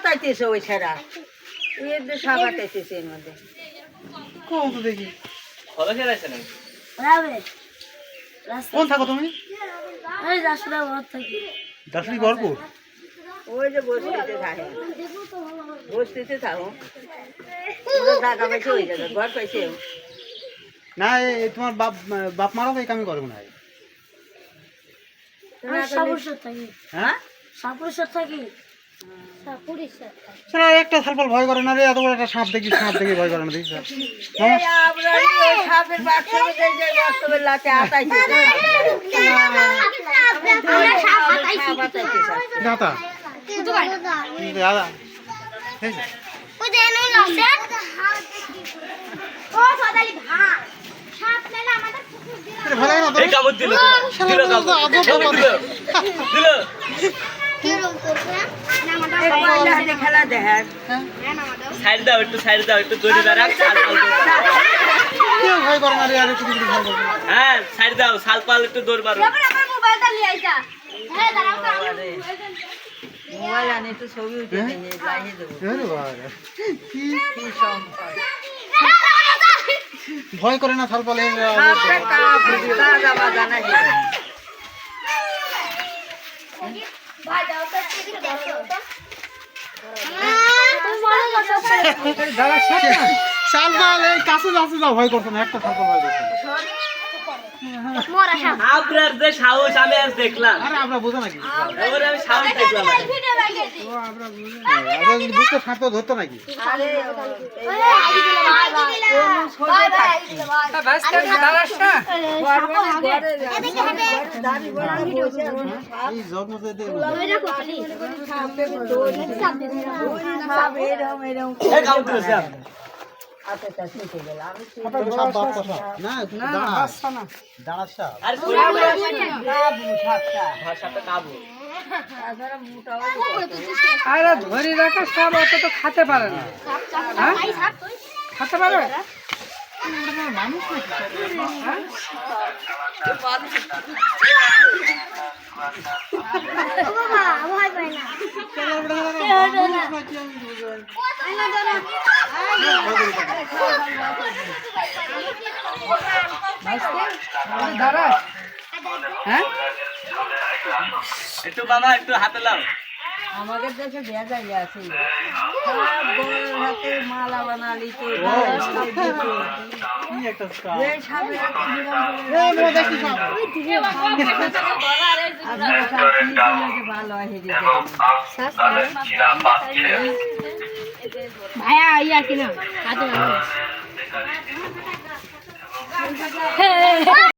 বাতাইতেছে ওই ছাড়া এদের সাপ বাতাইতেছে এর মধ্যে কোন তো দেখি ভালো খেলা আছে না কোন থাকো তুমি আরে দাসুরা ঘর থাকি দাসুরি গড়পুর ওই যে বসতিতে থাকে বসতিতে থাকো টাকা পয়সা হয়ে যাবে ঘর পাইছে না তোমার বাপ বাপ মারাও এই কামই করবো না সাপুরসর থাকি হ্যাঁ সাপুরসর থাকি সেটা একটা সালপাল ভয় করে না রে এত বড় একটা সাপ দেখি ভয় করে না দেখি সাপের বাক্সের বাস্তবের লাতে আতাইছে দাদা দাদা এই কামড় দিল দিল কামড় দিল খেলা দেখা সাইড দাও একটু দড়ি বেড়া ভয় করে না রে আর একটু ভয় করে হ্যাঁ সাইড দাও সালপাল একটু দৌড় মারো মোবাইল আনে তো ছবি উঠে নিয়ে লাগিয়ে দেবো ভয় করে না সালপালে সালপাল এই কাছে যাও ভয় করতো না একটা সালপাল ভয় করতো আপনার যে সাহস আমি আজ দেখলাম আরে আমরা বুঝো নাকি ওরে আমি সাহস দেখলাম আমরা যদি বুঝতে সাপটা ধরতো নাকি এই জগমতে আরে ধরে রাখা সব অত তো খেতে পারে না খেতে পারে হ্যাঁ একটু বাবা একটু হাতে লাও আমাদের দেশে ভেজাই আছে সব বউয়ের হাতে মালা বানালি তো এই সাপের হাতে ভালো ভাইয়া ইয়া কিনা